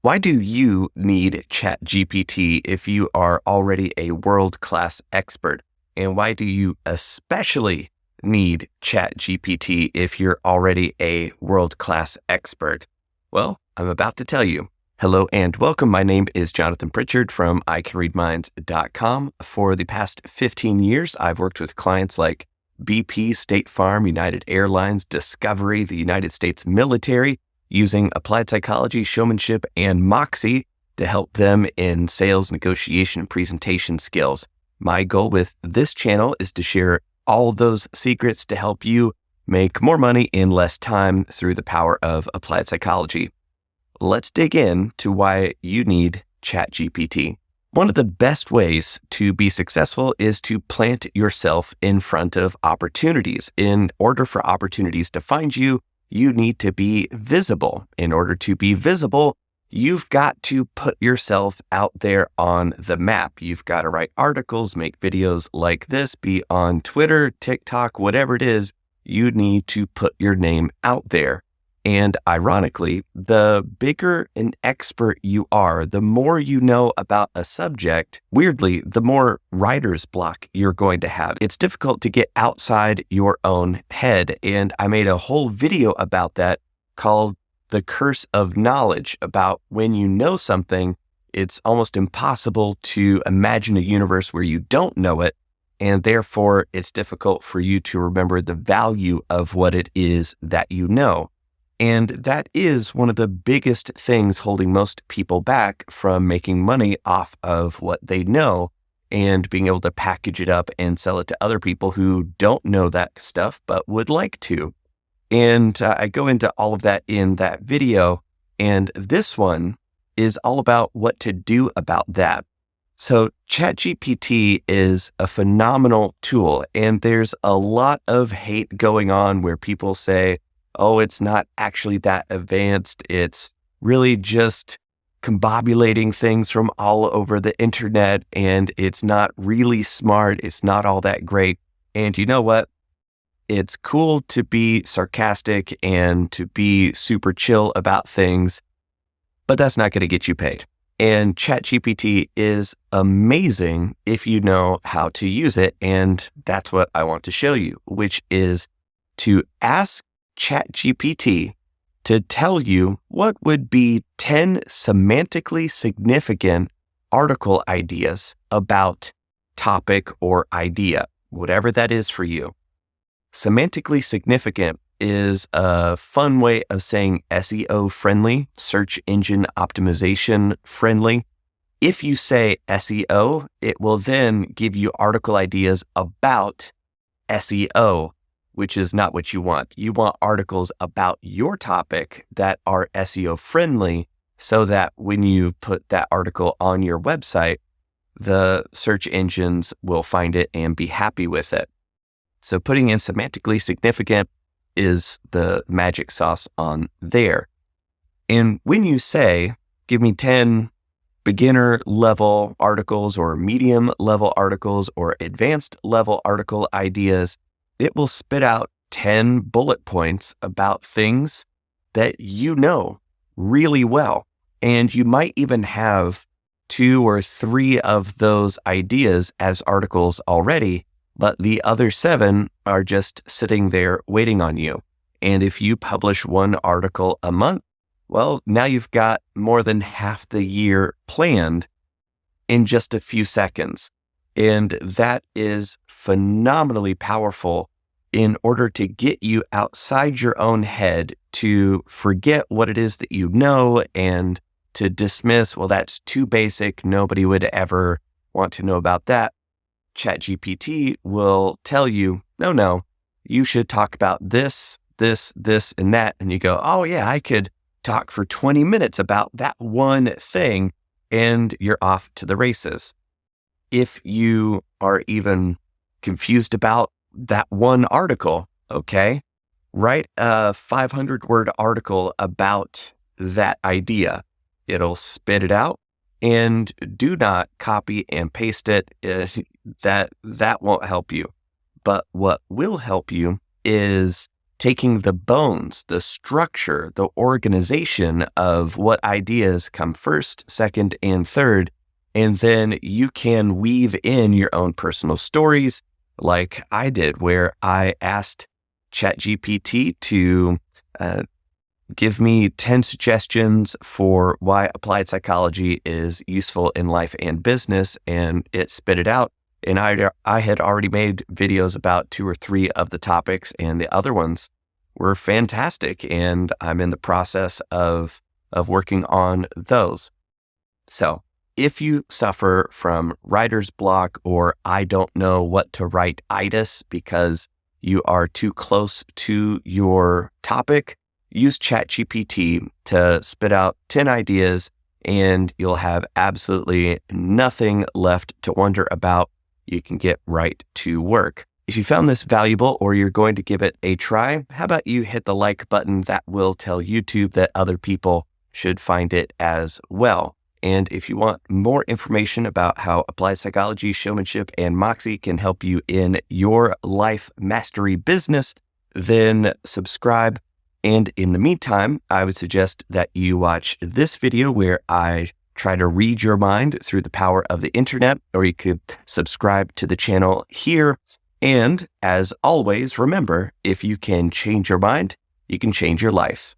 Why do you need Chat GPT if you are already a world-class expert? And why do you especially need Chat GPT if you're already a world-class expert? Well, I'm about to tell you. Hello and welcome. My name is Jonathan Pritchard from iCanReadMinds.com. For the past 15 years, I've worked with clients like BP, State Farm, United Airlines, Discovery, the United States military, using applied psychology, showmanship, and moxie to help them in sales, negotiation, and presentation skills. My goal with this channel is to share all those secrets to help you make more money in less time through the power of applied psychology. Let's dig in to why you need ChatGPT. One of the best ways to be successful is to plant yourself in front of opportunities. In order for opportunities to find you, you need to be visible. In order to be visible, you've got to put yourself out there on the map. You've got to write articles, make videos like this, be on Twitter, TikTok, whatever it is, you need to put your name out there. And ironically, the bigger an expert you are, the more you know about a subject, weirdly, the more writer's block you're going to have. It's difficult to get outside your own head. And I made a whole video about that called The Curse of Knowledge, about when you know something, it's almost impossible to imagine a universe where you don't know it. And therefore, it's difficult for you to remember the value of what it is that you know. And that is one of the biggest things holding most people back from making money off of what they know and being able to package it up and sell it to other people who don't know that stuff but would like to. And I go into all of that in that video. And this one is all about what to do about that. So ChatGPT is a phenomenal tool, and there's a lot of hate going on where people say, oh, it's not actually that advanced. It's really just combobulating things from all over the internet, and it's not really smart. It's not all that great. And you know what? It's cool to be sarcastic and to be super chill about things, but that's not going to get you paid. And ChatGPT is amazing if you know how to use it. And that's what I want to show you, which is to ask ChatGPT to tell you what would be 10 semantically significant article ideas about topic or idea, whatever that is for you. Semantically significant is a fun way of saying SEO friendly, search engine optimization friendly. If you say SEO, it will then give you article ideas about SEO, which is not what you want. You want articles about your topic that are SEO friendly so that when you put that article on your website, the search engines will find it and be happy with it. So putting in semantically significant is the magic sauce on there. And when you say, give me 10 beginner level articles or medium level articles or advanced level article ideas, it will spit out 10 bullet points about things that you know really well. And you might even have 2 or 3 of those ideas as articles already, but the other 7 are just sitting there waiting on you. And if you publish 1 article a month, well, now you've got more than half the year planned in just a few seconds. And that is phenomenally powerful in order to get you outside your own head, to forget what it is that you know and to dismiss, well, that's too basic. Nobody would ever want to know about that. ChatGPT will tell you, no, you should talk about this, and that. And you go, oh yeah, I could talk for 20 minutes about that one thing, and you're off to the races. If you are even confused about that one article, okay, write a 500-word article about that idea. It'll spit it out, and do not copy and paste it. That won't help you. But what will help you is taking the bones, the structure, the organization of what ideas come first, second, and third. And then you can weave in your own personal stories like I did, where I asked Chat GPT to give me 10 suggestions for why applied psychology is useful in life and business, and it spit it out. And I had already made videos about 2 or 3 of the topics, and the other ones were fantastic. And I'm in the process of working on those. So if you suffer from writer's block or I don't know what to write itis because you are too close to your topic, use Chat GPT to spit out 10 ideas and you'll have absolutely nothing left to wonder about. You can get right to work. If you found this valuable or you're going to give it a try, how about you hit the like button? That will tell YouTube that other people should find it as well. And if you want more information about how applied psychology, showmanship, and moxie can help you in your life mastery business, then subscribe. And in the meantime, I would suggest that you watch this video where I try to read your mind through the power of the internet, or you could subscribe to the channel here. And as always, remember, if you can change your mind, you can change your life.